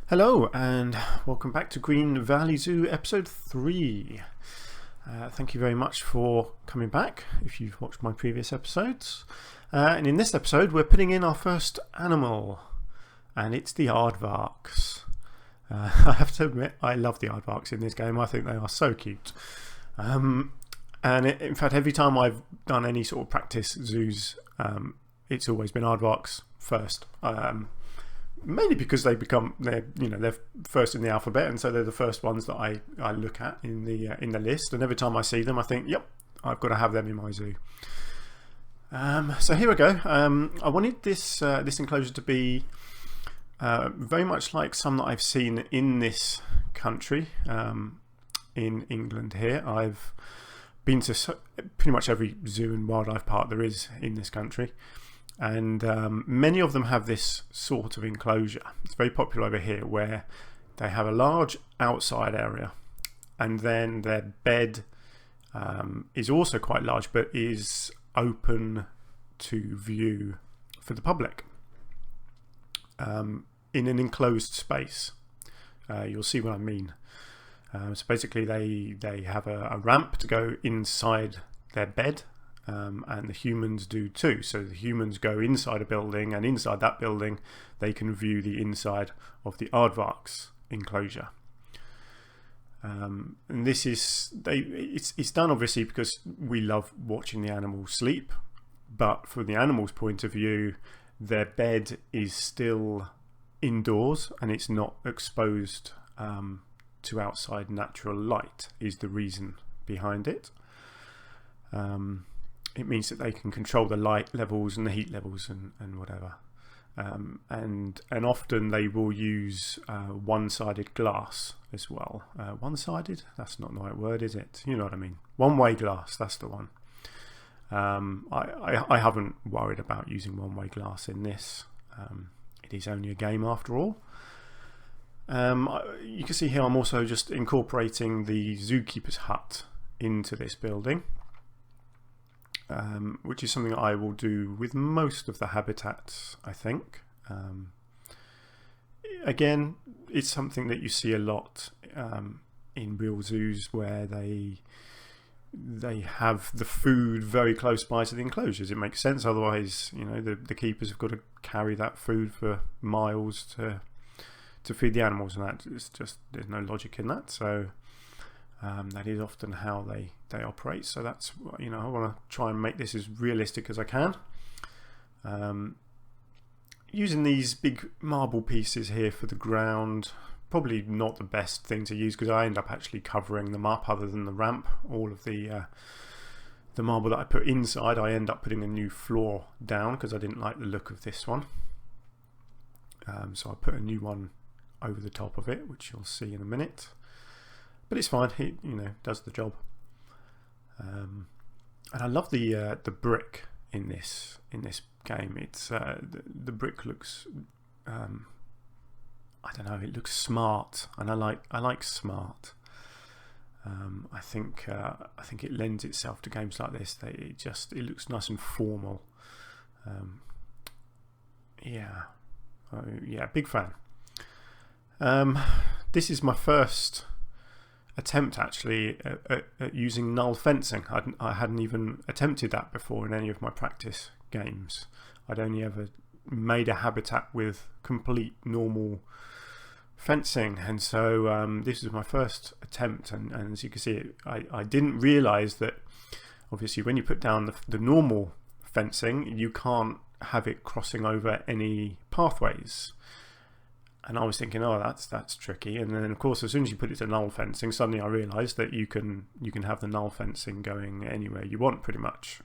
Hello and welcome back to Green Valley Zoo episode 3. Thank you very much for coming back if you've watched my previous episodes. And in this episode we're putting in our first animal, and it's the Aardvarks. I have to admit I love the Aardvarks in this game. I think they are so cute. In fact, every time I've done any sort of practice zoos, it's always been Aardvarks first. Mainly because they're first in the alphabet, and so they're the first ones that I look at in the list. And every time I see them, I think, yep, I've got to have them in my zoo. So here we go. I wanted this enclosure to be very much like some that I've seen in this country, in England. Here, I've been to pretty much every zoo and wildlife park there is in this country. And many of them have this sort of enclosure. It's very popular over here, where they have a large outside area, and then their bed is also quite large, but is open to view for the public in an enclosed space. You'll see what I mean. So basically they have a ramp to go inside their bed. And the humans do too. So the humans go inside a building, and inside that building they can view the inside of the Aardvarks enclosure. And this is it's done obviously because we love watching the animals sleep, but from the animals' point of view, their bed is still indoors and it's not exposed to outside natural light, is the reason behind it. It means that they can control the light levels and the heat levels and whatever. And often they will use one-sided glass as well. One-sided? That's not the right word, is it? You know what I mean. One-way glass, that's the one. I haven't worried about using one-way glass in this. It is only a game after all. You can see here I'm also just incorporating the zookeeper's hut into this building. Which is something I will do with most of the habitats, I think. Again, it's something that you see a lot in real zoos, where they have the food very close by to the enclosures. It makes sense, otherwise, you know, the keepers have got to carry that food for miles to feed the animals, and that it's just, there's no logic in that. So that is often how they operate. So that's, you know, I want to try and make this as realistic as I can. Using these big marble pieces here for the ground, probably not the best thing to use, because I end up actually covering them up. Other than the ramp, all of the marble that I put inside, I end up putting a new floor down because I didn't like the look of this one. So I put a new one over the top of it, which you'll see in a minute. But it's fine. It, you know, does the job. And I love the brick in this game. It's the brick looks I don't know. It looks smart, and I like smart. I think it lends itself to games like this. It looks nice and formal. Yeah, big fan. This is my first attempt actually at using null fencing. I hadn't even attempted that before in any of my practice games. I'd only ever made a habitat with complete normal fencing, and so this is my first attempt, and as you can see, I didn't realise that obviously when you put down the normal fencing, you can't have it crossing over any pathways. And I was thinking, oh, that's tricky. And then, of course, as soon as you put it to null fencing, suddenly I realised that you can have the null fencing going anywhere you want, pretty much,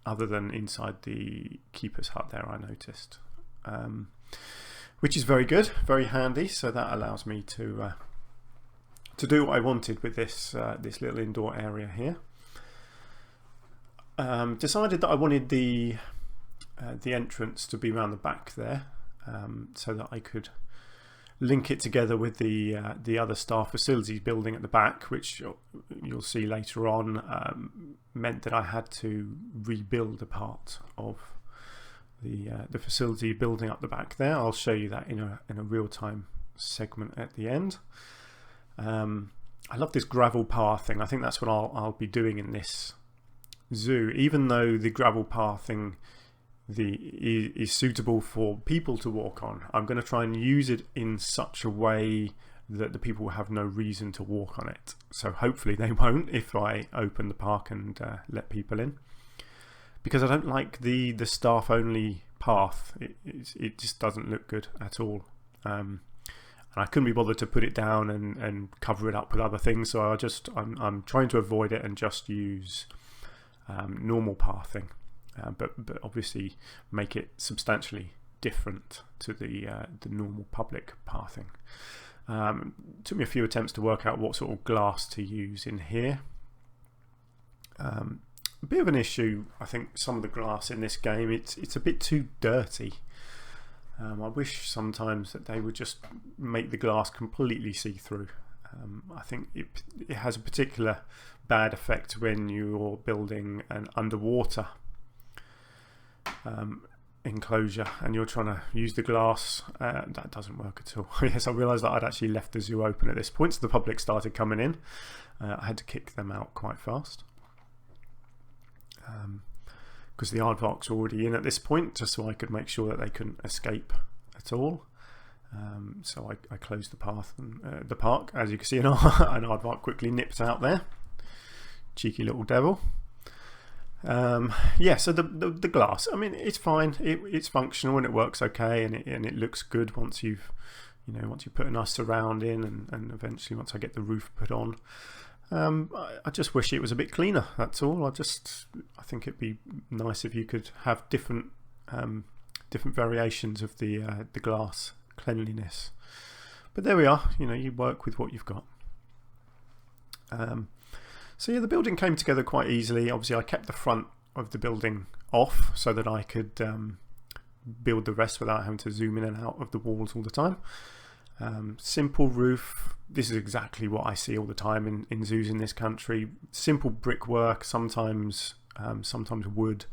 other than inside the keeper's hut there, I noticed, which is very good, very handy. So that allows me to do what I wanted with this little indoor area here. Decided that I wanted the entrance to be around the back there. So that I could link it together with the other staff facilities building at the back, which you'll see later on, meant that I had to rebuild a part of the facility building up the back there. I'll show you that in a real-time segment at the end. I love this gravel pathing. I think that's what I'll be doing in this zoo. Even though the gravel pathing is suitable for people to walk on, I'm going to try and use it in such a way that the people will have no reason to walk on it. So hopefully they won't if I open the park and let people in, because I don't like the staff only path. It just doesn't look good at all, and I couldn't be bothered to put it down and cover it up with other things, so I'm trying to avoid it and just use normal pathing, but obviously make it substantially different to the normal public pathing. Took me a few attempts to work out what sort of glass to use in here. A bit of an issue, I think, some of the glass in this game, it's a bit too dirty. I wish sometimes that they would just make the glass completely see-through. I think it has a particular bad effect when you're building an underwater enclosure and you're trying to use the glass. That doesn't work at all. Yes, I realised that I'd actually left the zoo open at this point, so the public started coming in. I had to kick them out quite fast, because the aardvarks were already in at this point, just so I could make sure that they couldn't escape at all. So I closed the path and the park. As you can see, an aardvark quickly nipped out there. Cheeky little devil. Yeah, so the glass, I mean, it's fine. It's functional and it works okay, and it looks good once you've put a nice surround in, and eventually once I get the roof put on. I just wish it was a bit cleaner, that's all. I think it'd be nice if you could have different variations of the glass cleanliness. But there we are, you work with what you've got. So yeah, the building came together quite easily. Obviously I kept the front of the building off so that I could build the rest without having to zoom in and out of the walls all the time. Simple roof. This is exactly what I see all the time in zoos in this country. Simple brickwork, sometimes wood,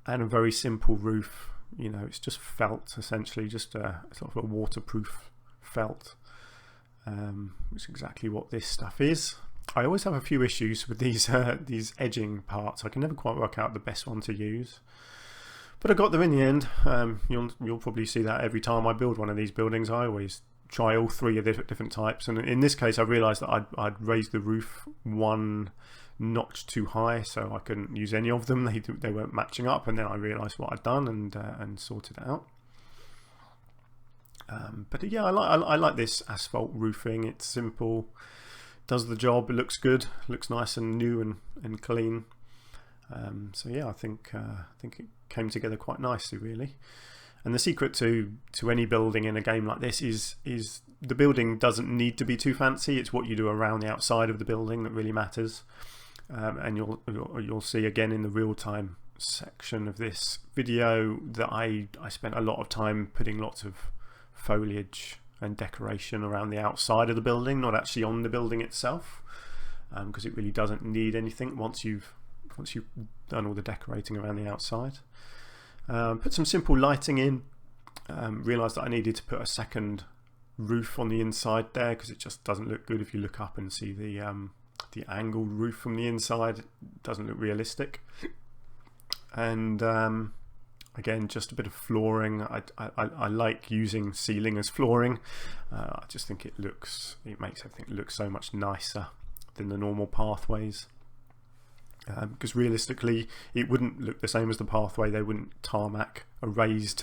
and a very simple roof. It's just felt, essentially, just a sort of a waterproof felt, which is exactly what this stuff is. I always have a few issues with these edging parts. I can never quite work out the best one to use, but I got them in the end. You'll probably see that every time I build one of these buildings. I always try all three of the different types, and in this case I realised that I'd raised the roof one notch too high, so I couldn't use any of them. They weren't matching up, and then I realised what I'd done and sorted it out. But yeah, I like this asphalt roofing. It's simple, does the job, it looks good, looks nice and new and clean. So yeah, I think it came together quite nicely, really. And the secret to any building in a game like this is the building doesn't need to be too fancy. It's what you do around the outside of the building that really matters. And you'll see again in the real-time section of this video that I spent a lot of time putting lots of foliage and decoration around the outside of the building, not actually on the building itself, because it really doesn't need anything once you've done all the decorating around the outside. Put some simple lighting in. Realised that I needed to put a second roof on the inside there, because it just doesn't look good if you look up and see the angled roof from the inside. It doesn't look realistic. And again, just a bit of flooring. I like using ceiling as flooring. I just think it makes everything look so much nicer than the normal pathways. Because realistically it wouldn't look the same as the pathway. They wouldn't tarmac a raised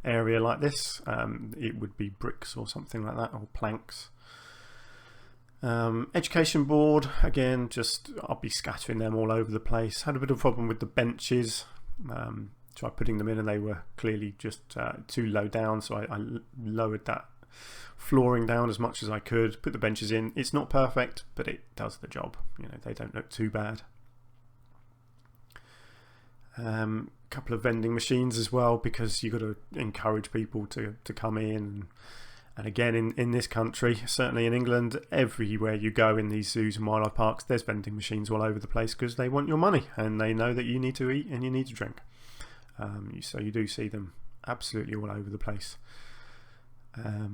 area like this. It would be bricks or something like that, or planks. Education board, again, just I'll be scattering them all over the place. Had a bit of a problem with the benches. Tried putting them in and they were clearly just too low down, so I lowered that flooring down as much as I could, put the benches in. It's not perfect, but it does the job. They don't look too bad. Couple of vending machines as well, because you've got to encourage people to come in. And again, in this country, certainly in England, everywhere you go in these zoos and wildlife parks, there's vending machines all over the place, because they want your money and they know that you need to eat and you need to drink. So you do see them absolutely all over the place. A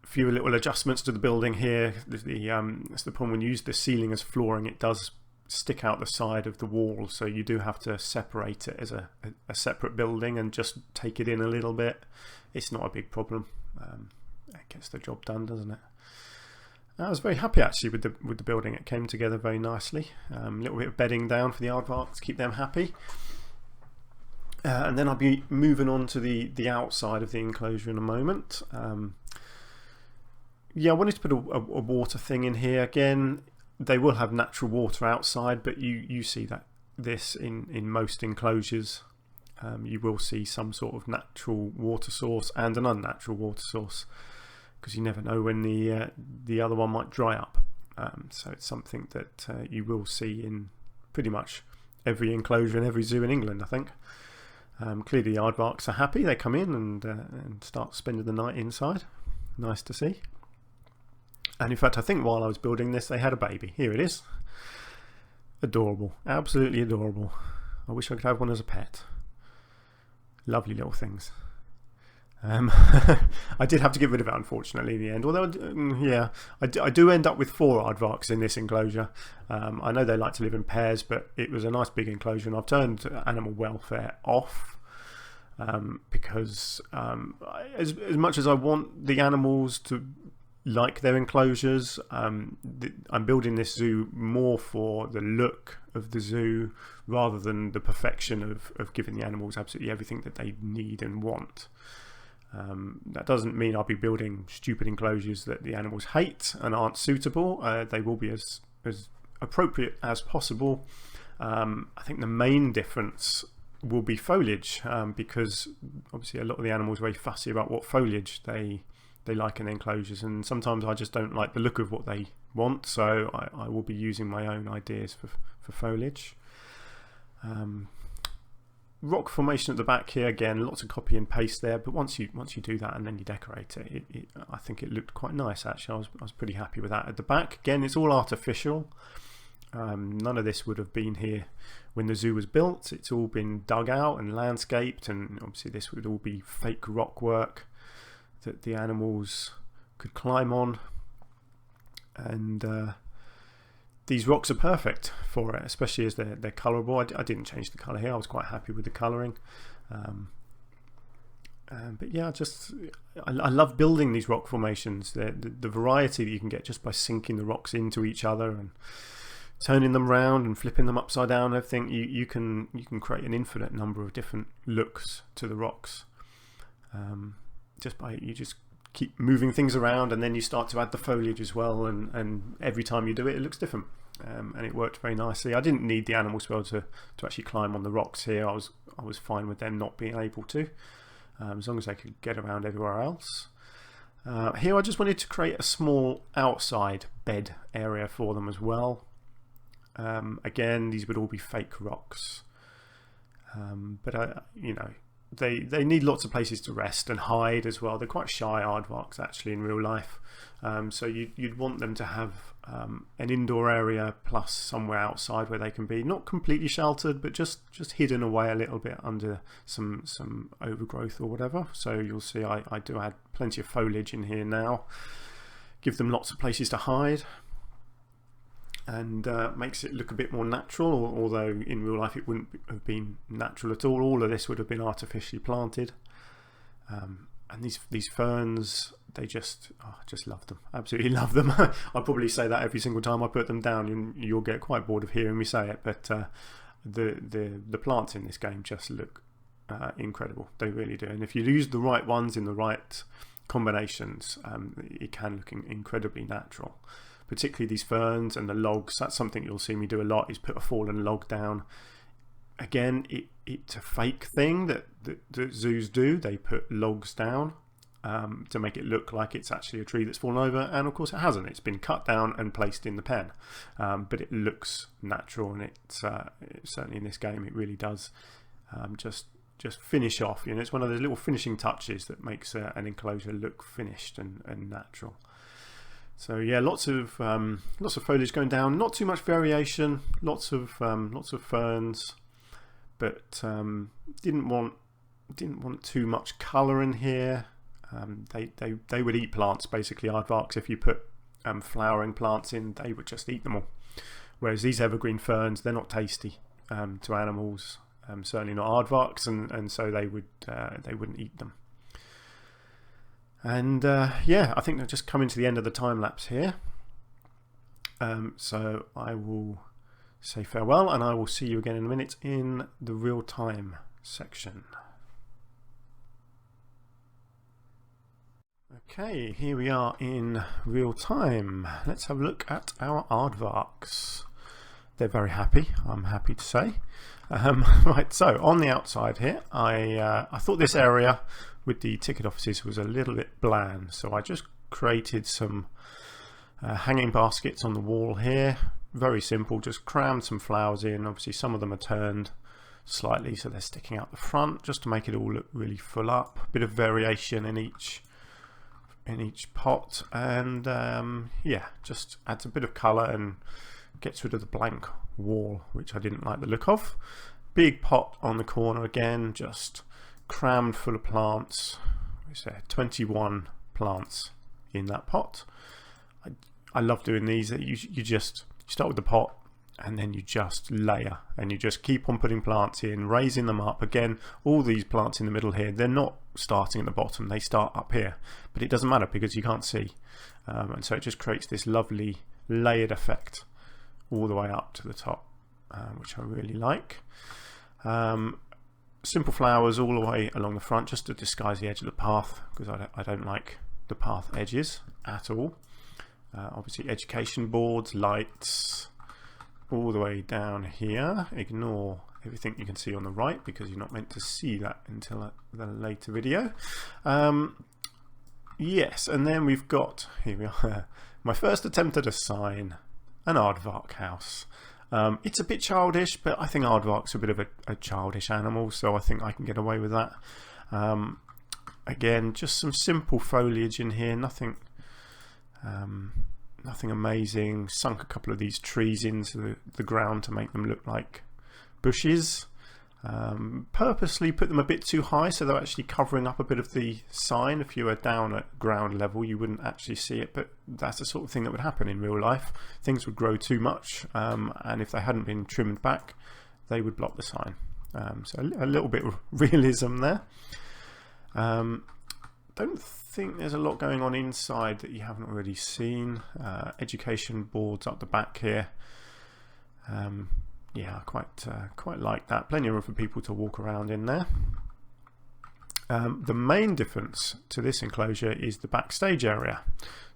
few little adjustments to the building here. That's the problem when you use the ceiling as flooring, it does stick out the side of the wall, so you do have to separate it as a separate building and just take it in a little bit. It's not a big problem. It gets the job done, doesn't it? I was very happy actually with the building. It came together very nicely. A little bit of bedding down for the aardvarks to keep them happy. And then I'll be moving on to the outside of the enclosure in a moment. Yeah, I wanted to put a water thing in here. Again, they will have natural water outside, but you see this in most enclosures. You will see some sort of natural water source and an unnatural water source, because you never know when the other one might dry up. So it's something that you will see in pretty much every enclosure in every zoo in England, I think. Clearly the aardvarks are happy. They come in and start spending the night inside. Nice to see. And in fact, I think while I was building this, they had a baby. Here it is. Adorable. Absolutely adorable. I wish I could have one as a pet. Lovely little things. I did have to get rid of it, unfortunately, in the end. Although, yeah, I do end up with 4 aardvarks in this enclosure. I know they like to live in pairs, but it was a nice big enclosure, and I've turned animal welfare off because as much as I want the animals to like their enclosures, I'm building this zoo more for the look of the zoo rather than the perfection of giving the animals absolutely everything that they need and want. That doesn't mean I'll be building stupid enclosures that the animals hate and aren't suitable. They will be as appropriate as possible. I think the main difference will be foliage, because obviously a lot of the animals are very fussy about what foliage they like in enclosures, and sometimes I just don't like the look of what they want, so I will be using my own ideas for foliage. Rock formation at the back here, again, lots of copy and paste there, but once you do that and then you decorate it, I think it looked quite nice actually. I was pretty happy with that. At the back, again, it's all artificial. None of this would have been here when the zoo was built. It's all been dug out and landscaped, and obviously this would all be fake rock work that the animals could climb on, and these rocks are perfect for it, especially as they're colourable. I didn't change the colour here. I was quite happy with the colouring. But yeah, I love building these rock formations. The variety that you can get just by sinking the rocks into each other and turning them around and flipping them upside down. I think you can create an infinite number of different looks to the rocks. You just keep moving things around, and then you start to add the foliage as well, and every time you do it, it looks different, and it worked very nicely. I didn't need the animals to be able to actually climb on the rocks here. I was fine with them not being able to, as long as they could get around everywhere else. Here I just wanted to create a small outside bed area for them as well. Again, these would all be fake rocks, but they need lots of places to rest and hide as well. They're quite shy aardvarks actually in real life, so you'd want them to have an indoor area plus somewhere outside where they can be not completely sheltered, but just hidden away a little bit under some overgrowth or whatever. So you'll see I do add plenty of foliage in here now, give them lots of places to hide, and makes it look a bit more natural, although in real life it wouldn't have been natural at all. All of this would have been artificially planted. And these ferns, I just love them, absolutely love them. I'll probably say that every single time I put them down, and you'll get quite bored of hearing me say it, but the plants in this game just look incredible. They really do, and if you use the right ones in the right combinations, it can look incredibly natural. Particularly these ferns and the logs. That's something you'll see me do a lot, is put a fallen log down. Again, it's a fake thing that zoos do. They put logs down to make it look like it's actually a tree that's fallen over, and of course it hasn't. It's been cut down and placed in the pen, but it looks natural, and it's certainly in this game it really does just finish off. It's one of those little finishing touches that makes an enclosure look finished and natural. So yeah, lots of foliage going down. Not too much variation. Lots of ferns, but didn't want too much colour in here. They would eat plants, basically. Aardvarks, if you put flowering plants in, they would just eat them all. Whereas these evergreen ferns, they're not tasty to animals, certainly not aardvarks, and so they wouldn't eat them. And yeah, I think they're just coming to the end of the time lapse here. So I will say farewell, and I will see you again in a minute in the real time section. Okay, here we are in real time. Let's have a look at our aardvarks. They're very happy, I'm happy to say. Right, so on the outside here, I thought this area with the ticket offices was a little bit bland, so I just created some hanging baskets on the wall here. Very simple, just crammed some flowers in. Obviously some of them are turned slightly, so they're sticking out the front, just to make it all look really full up. A bit of variation in each pot, and yeah, just adds a bit of colour and gets rid of the blank wall, which I didn't like the look of. Big pot on the corner again, just crammed full of plants. What's there? 21 plants in that pot. I love doing these. You start with the pot, and then you just layer, and you just keep on putting plants in, raising them up. Again, all these plants in the middle here, they're not starting at the bottom, they start up here, but it doesn't matter because you can't see, and so it just creates this lovely layered effect all the way up to the top, which I really like. Simple flowers all the way along the front, just to disguise the edge of the path, because I don't like the path edges at all. Obviously education boards, lights all the way down here. Ignore everything you can see on the right, because you're not meant to see that until the later video. Yes, and then we've got, here we are, my first attempt at a sign, an Aardvark house. It's a bit childish, but I think aardvarks are a bit of a childish animal, so I think I can get away with that. Again, just some simple foliage in here, nothing amazing. Sunk a couple of these trees into the ground to make them look like bushes. Purposely put them a bit too high, so they're actually covering up a bit of the sign. If you were down at ground level, you wouldn't actually see it, but that's the sort of thing that would happen in real life. Things would grow too much, and if they hadn't been trimmed back, they would block the sign. So a little bit of realism there. Don't think there's a lot going on inside that you haven't already seen. Education boards up the back here. Yeah, quite like that. Plenty of room for people to walk around in there. The main difference to this enclosure is the backstage area.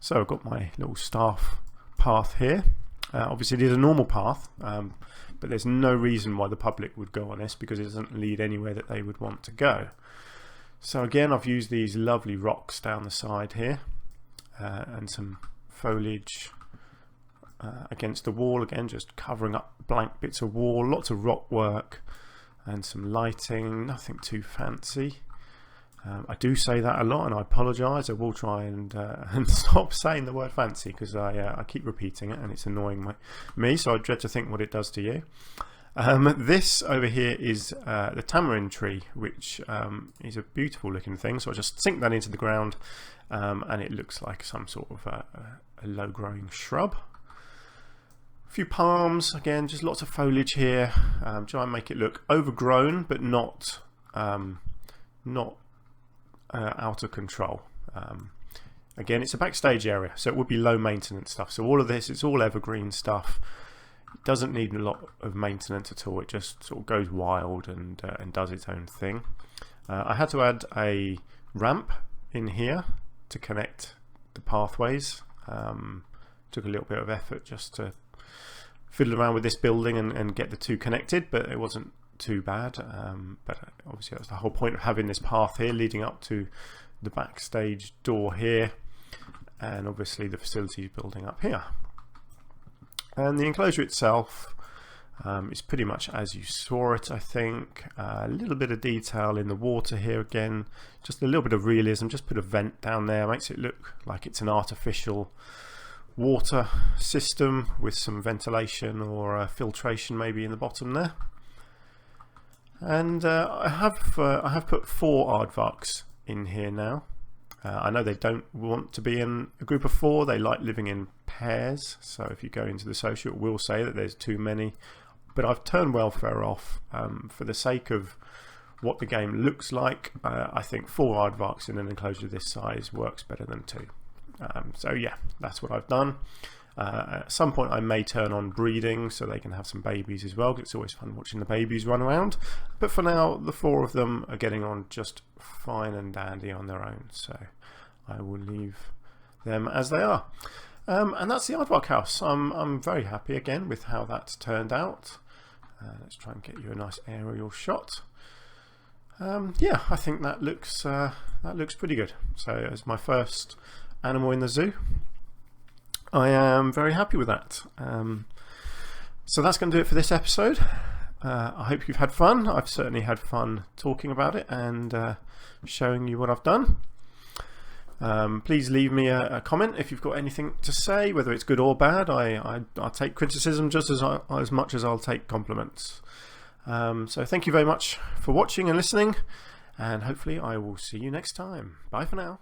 So I've got my little staff path here. Obviously it is a normal path, but there's no reason why the public would go on this, because it doesn't lead anywhere that they would want to go. So again, I've used these lovely rocks down the side here, and some foliage against the wall, again just covering up blank bits of wall, lots of rock work and some lighting, nothing too fancy. I do say that a lot, and I apologise. I will try and stop saying the word fancy, because I keep repeating it and it's annoying me, so I dread to think what it does to you. This over here is the Tamarind Tree, which is a beautiful looking thing, so I just sink that into the ground, and it looks like some sort of a low growing shrub. A few palms, again just lots of foliage here. Try and make it look overgrown but not out of control. Again, it's a backstage area, so it would be low maintenance stuff, so all of this, it's all evergreen stuff. It doesn't need a lot of maintenance at all. It just sort of goes wild and does its own thing. I had to add a ramp in here to connect the pathways. Took a little bit of effort just to fiddle around with this building and get the two connected, but it wasn't too bad. But obviously that's the whole point of having this path here leading up to the backstage door here, and obviously the facilities building up here. And the enclosure itself is pretty much as you saw it, I think. A little bit of detail in the water here again, just a little bit of realism. Just put a vent down there, makes it look like it's an artificial water system with some ventilation or filtration maybe in the bottom there. And I have put 4 aardvarks in here now. I know they don't want to be in a group of 4. They like living in pairs. So if you go into the social, it will say that there's too many. But I've turned welfare off for the sake of what the game looks like. I think 4 aardvarks in an enclosure this size works better than 2. So yeah, that's what I've done. At some point I may turn on breeding so they can have some babies as well, 'cause it's always fun watching the babies run around. But for now, the 4 of them are getting on just fine and dandy on their own, so I will leave them as they are. And that's the Aardvark House. I'm very happy again with how that's turned out. Let's try and get you a nice aerial shot. Yeah, I think that looks pretty good. So as my first animal in the zoo, I am very happy with that. So that's going to do it for this episode. I hope you've had fun. I've certainly had fun talking about it and showing you what I've done. Please leave me a comment if you've got anything to say, whether it's good or bad. I'll take criticism just as much as I'll take compliments. So thank you very much for watching and listening, and hopefully I will see you next time. Bye for now.